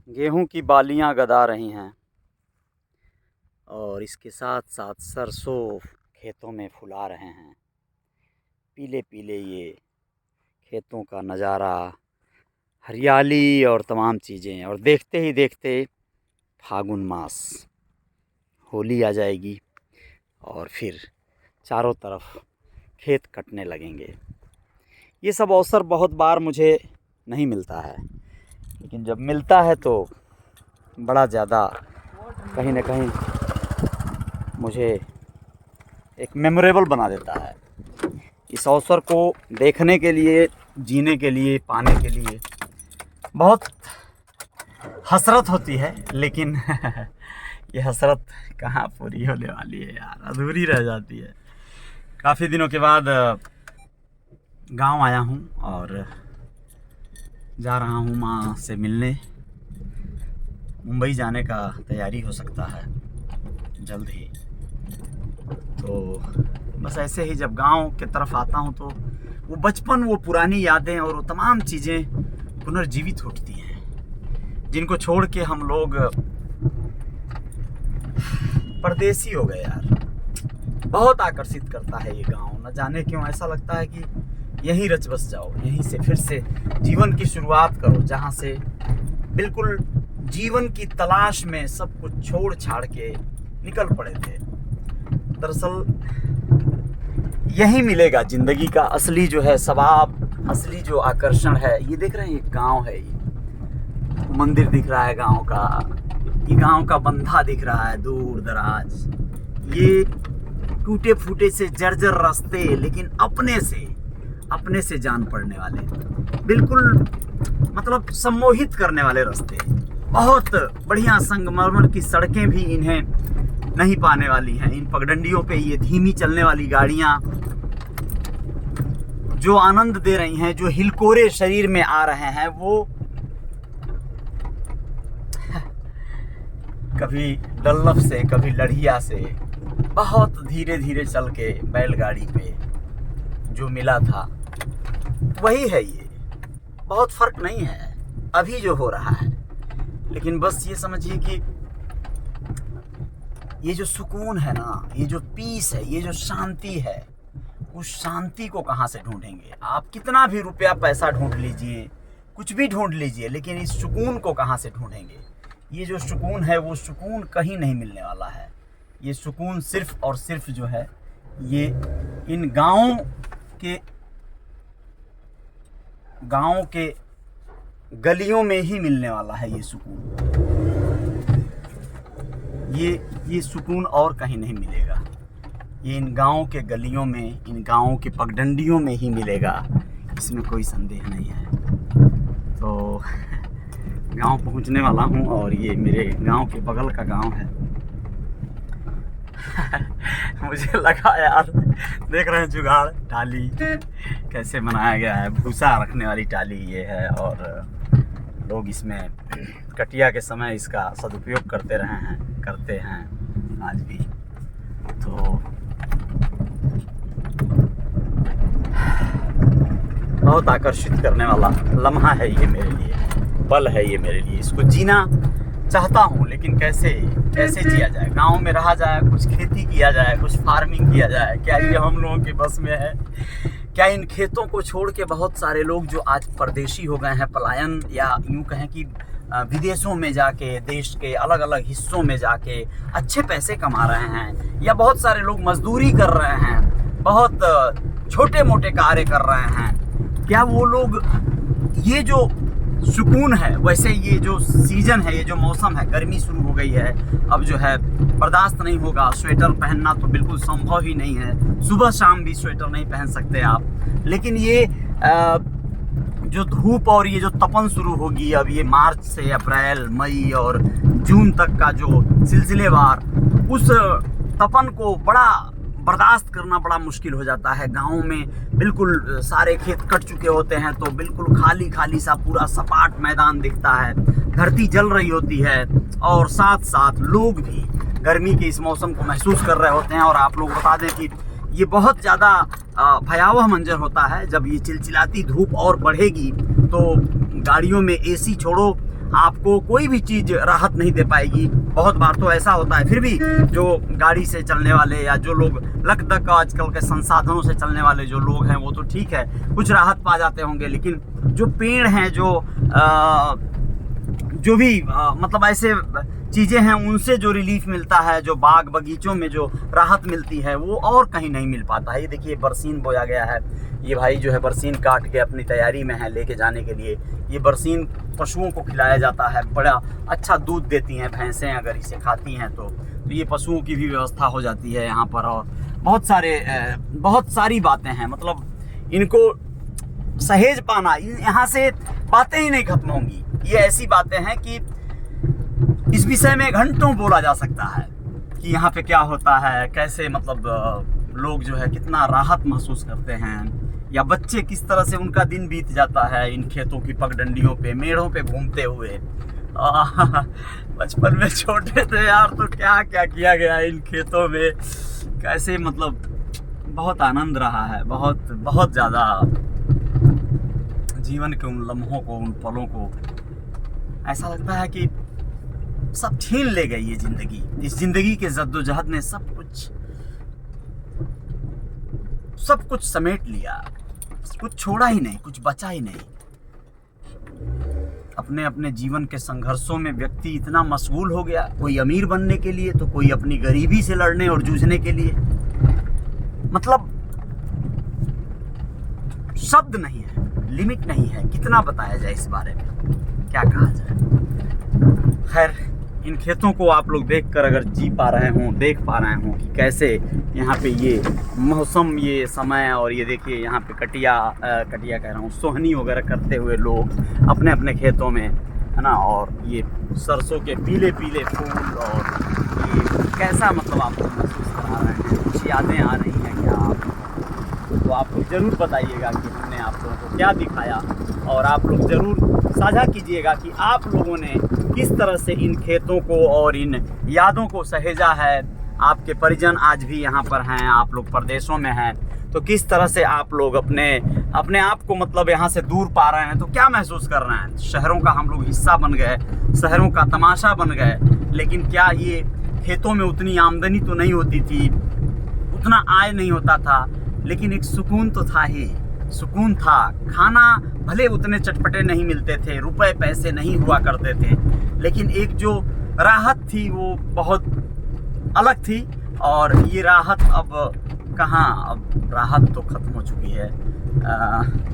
गेहूं की बालियां गदा रही हैं और इसके साथ साथ सरसों खेतों में फुला रहे हैं। पीले पीले ये खेतों का नज़ारा, हरियाली और तमाम चीज़ें। और देखते ही देखते फागुन मास, होली आ जाएगी और फिर चारों तरफ खेत कटने लगेंगे। ये सब अवसर बहुत बार मुझे नहीं मिलता है, लेकिन जब मिलता है तो बड़ा ज़्यादा कहीं ना कहीं मुझे एक मेमोरेबल बना देता है। इस अवसर को देखने के लिए, जीने के लिए, पाने के लिए बहुत हसरत होती है, लेकिन ये हसरत कहाँ पूरी होने वाली है यार, अधूरी रह जाती है। काफ़ी दिनों के बाद गांव आया हूँ और जा रहा हूँ माँ से मिलने। मुंबई जाने का तैयारी हो सकता है जल्द ही। तो बस ऐसे ही जब गांव के तरफ आता हूँ तो वो बचपन, वो पुरानी यादें और वो तमाम चीज़ें पुनर्जीवित होती हैं, जिनको छोड़ के हम लोग परदेसी हो गए यार। बहुत आकर्षित करता है ये गांव, न जाने क्यों ऐसा लगता है कि यहीं रच बस जाओ, यहीं से फिर से जीवन की शुरुआत करो, जहाँ से बिल्कुल जीवन की तलाश में सब कुछ छोड़ छाड़ के निकल पड़े थे। दरअसल यही मिलेगा ज़िंदगी का असली जो है सवाब, असली जो आकर्षण है। ये देख रहे हैं, ये गांव है, ये मंदिर दिख रहा है गांव का, ये गांव का बंधा दिख रहा है दूर दराज, ये टूटे फूटे से जर्जर रास्ते, लेकिन अपने से जान पड़ने वाले, बिल्कुल मतलब सम्मोहित करने वाले रास्ते। बहुत बढ़िया संगमरमर की सड़कें भी इन्हें नहीं पाने वाली हैं। इन पगडंडियों पे ये धीमी चलने वाली गाड़ियां जो आनंद दे रही हैं, जो हिलकोरे शरीर में आ रहे हैं, वो कभी डल्लफ से, कभी लढ़िया से, बहुत धीरे धीरे चल के बैलगाड़ी पे जो मिला था वही है। ये बहुत फर्क नहीं है अभी जो हो रहा है, लेकिन बस ये समझिए कि ये जो सुकून है ना, ये जो पीस है, ये जो शांति है, उस शांति को कहाँ से ढूंढेंगे आप? कितना भी रुपया पैसा ढूंढ लीजिए, कुछ भी ढूंढ लीजिए, लेकिन इस सुकून को कहाँ से ढूंढेंगे? ये जो सुकून है वो सुकून कहीं नहीं मिलने वाला है। ये सुकून सिर्फ और सिर्फ जो है ये इन गाँव के गलियों में ही मिलने वाला है। ये सुकून, ये सुकून और कहीं नहीं मिलेगा। ये इन गाँव के गलियों में, इन गाँव के पगडंडियों में ही मिलेगा, इसमें कोई संदेह नहीं है। तो गांव पहुंचने वाला हूं और ये मेरे गांव के बगल का गांव है। मुझे लगा यार, देख रहे हैं जुगाड़, टाली कैसे बनाया गया है, भूसा रखने वाली टाली ये है, और लोग इसमें कटिया के समय इसका सदुपयोग करते हैं आज भी। तो बहुत आकर्षित करने वाला लम्हा है ये मेरे लिए, पल है ये मेरे लिए। इसको जीना चाहता हूँ, लेकिन कैसे जिया जाए? गांव में रहा जाए, कुछ खेती किया जाए, कुछ फार्मिंग किया जाए, क्या ये हम लोगों के बस में है? क्या इन खेतों को छोड़ के बहुत सारे लोग जो आज परदेशी हो गए हैं, पलायन, या यूँ कहें कि विदेशों में जाके, देश के अलग अलग हिस्सों में जाके अच्छे पैसे कमा रहे हैं, या बहुत सारे लोग मजदूरी कर रहे हैं, बहुत छोटे मोटे कार्य कर रहे हैं, क्या वो लोग ये जो सुकून है, वैसे ये जो सीजन है, ये जो मौसम है, गर्मी शुरू हो गई है, अब जो है बर्दाश्त नहीं होगा, स्वेटर पहनना तो बिल्कुल संभव ही नहीं है, सुबह शाम भी स्वेटर नहीं पहन सकते आप। लेकिन ये जो धूप और ये जो तपन शुरू होगी अब, ये मार्च से अप्रैल, मई और जून तक का जो सिलसिलेवार, उस तपन को बड़ा बर्दाश्त करना बड़ा मुश्किल हो जाता है। गाँव में बिल्कुल सारे खेत कट चुके होते हैं, तो बिल्कुल खाली खाली सा पूरा सपाट मैदान दिखता है, धरती जल रही होती है, और साथ साथ लोग भी गर्मी के इस मौसम को महसूस कर रहे होते हैं। और आप लोग बता दें कि ये बहुत ज़्यादा भयावह मंजर होता है जब ये चिलचिलाती धूप और बढ़ेगी, तो गाड़ियों में एसी छोड़ो, आपको कोई भी चीज़ राहत नहीं दे पाएगी। बहुत बार तो ऐसा होता है, फिर भी जो गाड़ी से चलने वाले या जो लोग लकदक आजकल के संसाधनों से चलने वाले जो लोग हैं वो तो ठीक है, कुछ राहत पा जाते होंगे, लेकिन जो पेड़ हैं, जो भी मतलब ऐसे चीज़ें हैं, उनसे जो रिलीफ मिलता है, जो बाग बगीचों में जो राहत मिलती है, वो और कहीं नहीं मिल पाता है। ये देखिए बरसीन बोया गया है, ये भाई जो है बरसीन काट के अपनी तैयारी में है लेके जाने के लिए। ये बरसीन पशुओं को खिलाया जाता है, बड़ा अच्छा दूध देती हैं भैंसें अगर इसे खाती हैं तो ये पशुओं की भी व्यवस्था हो जाती है यहाँ पर। और बहुत सारी बातें हैं, मतलब इनको सहेज पाना, यहाँ से बातें ही नहीं खत्म होंगी। ये ऐसी बातें हैं कि इस विषय में घंटों बोला जा सकता है कि यहाँ पे क्या होता है, कैसे मतलब लोग जो है कितना राहत महसूस करते हैं, या बच्चे किस तरह से उनका दिन बीत जाता है इन खेतों की पगडंडियों पे, मेड़ों पे घूमते हुए। बचपन में छोटे थे यार तो क्या क्या किया गया इन खेतों में, कैसे मतलब बहुत आनंद रहा है, बहुत ज़्यादा जीवन के उन लम्हों को, उन पलों को ऐसा लगता है कि सब छीन ले गई ये जिंदगी। इस जिंदगी के जद्दोजहद ने सब कुछ समेट लिया, कुछ छोड़ा ही नहीं, कुछ बचा ही नहीं। अपने अपने जीवन के संघर्षों में व्यक्ति इतना मशगूल हो गया, कोई अमीर बनने के लिए तो कोई अपनी गरीबी से लड़ने और जूझने के लिए। मतलब शब्द नहीं है, लिमिट नहीं है, कितना बताया जाए इस बारे में, क्या कहा जाए। खैर, इन खेतों को आप लोग देखकर अगर जी पा रहे हों, देख पा रहे हों कि कैसे यहाँ पे ये मौसम, ये समय, और ये देखिए यहाँ पे कटिया कह रहा हूँ, सोहनी वगैरह करते हुए लोग अपने अपने खेतों में, है ना। और ये सरसों के पीले पीले फूल, और ये कैसा मतलब आप लोग महसूस करा रहे हैं, कुछ यादें आ रही हैं क्या आप? तो आप लोग ज़रूर बताइएगा कि हमने आप लोगों को क्या दिखाया, और आप लोग ज़रूर साझा कीजिएगा कि आप लोगों ने किस तरह से इन खेतों को और इन यादों को सहेजा है। आपके परिजन आज भी यहाँ पर हैं, आप लोग परदेशों में हैं, तो किस तरह से आप लोग अपने आप को मतलब यहाँ से दूर पा रहे हैं, तो क्या महसूस कर रहे हैं? शहरों का हम लोग हिस्सा बन गए, शहरों का तमाशा बन गए, लेकिन क्या ये खेतों में उतनी आमदनी तो नहीं होती थी, उतना आय नहीं होता था, लेकिन एक सुकून तो था ही, सुकून था। खाना भले उतने चटपटे नहीं मिलते थे, रुपए पैसे नहीं हुआ करते थे, लेकिन एक जो राहत थी वो बहुत अलग थी। और ये राहत अब कहाँ, अब राहत तो ख़त्म हो चुकी है।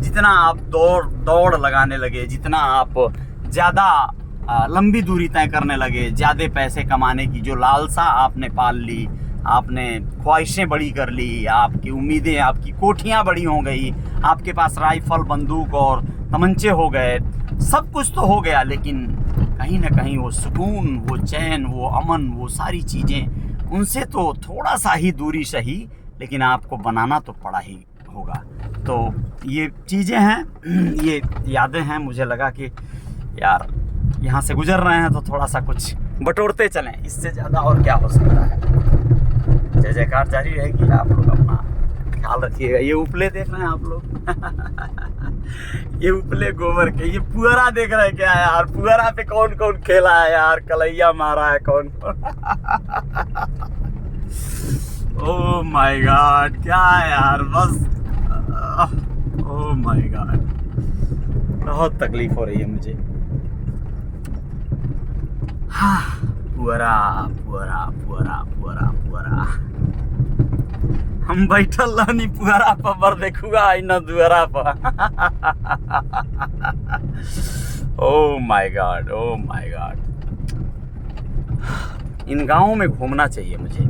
जितना आप दौड़ लगाने लगे, जितना आप ज़्यादा लंबी दूरी तय करने लगे, ज़्यादा पैसे कमाने की जो लालसा आपने पाल ली, आपने ख्वाहिशें बड़ी कर ली, आपकी उम्मीदें, आपकी कोठियाँ बड़ी हो गई, आपके पास राइफल, बंदूक और तमंचे हो गए, सब कुछ तो हो गया, लेकिन कहीं ना कहीं वो सुकून, वो चैन, वो अमन, वो सारी चीज़ें, उनसे तो थोड़ा सा ही दूरी सही, लेकिन आपको बनाना तो पड़ा ही होगा। तो ये चीज़ें हैं, ये यादें हैं। मुझे लगा कि यार यहाँ से गुजर रहे हैं तो थोड़ा सा कुछ बटोरते चलें, इससे ज़्यादा और क्या हो सकता है। जय जयकार जारी रहेगी। आप लोग अपना ख्याल रखिएगा। ये उपले देख रहे हैं आप लोग ये उपले गोबर के, ये पुअरा देख रहे हैं क्या यार? पुअरा पे कौन कौन खेला है यार, कलैया मारा है कौन ओह माय गॉड, क्या यार, बस ओह माय गॉड, बहुत तकलीफ हो रही है मुझे। पुअरा पुअरा पुअरा पुअरा पुअरा, हम बैठल रहनी पुअरा पर, बर देखुआ इन दुअरा पर oh my God, oh my God. इन गाँवों में घूमना चाहिए मुझे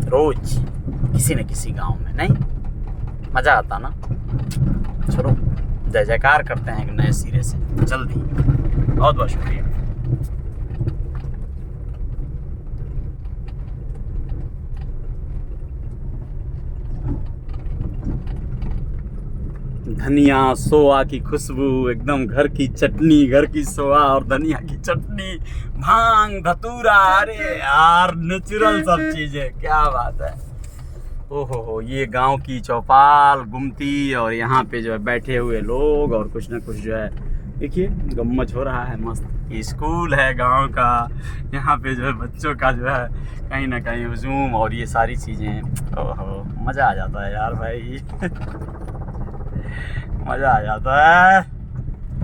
रोज, किसी न किसी गांव में, नहीं मज़ा आता ना। चलो जय जयकार करते हैं एक नए सिरे से जल्दी। बहुत बहुत शुक्रिया। धनिया सोआ की खुशबू, एकदम घर की चटनी, घर की सोआ और धनिया की चटनी, भांग धतूरा, अरे यार नेचुरल सब चीज़ें, क्या बात है। ओहो हो, ये गांव की चौपाल, गुमती, और यहाँ पे जो है बैठे हुए लोग, और कुछ ना कुछ जो है देखिए गम्मच हो रहा है मस्त। ये स्कूल है गांव का। यहाँ पे जो है बच्चों का जो है कहीं ना कहीं हुजूम और ये सारी चीज़ें, ओहो मज़ा आ जाता है यार भाई। मज़ा आ जाता है।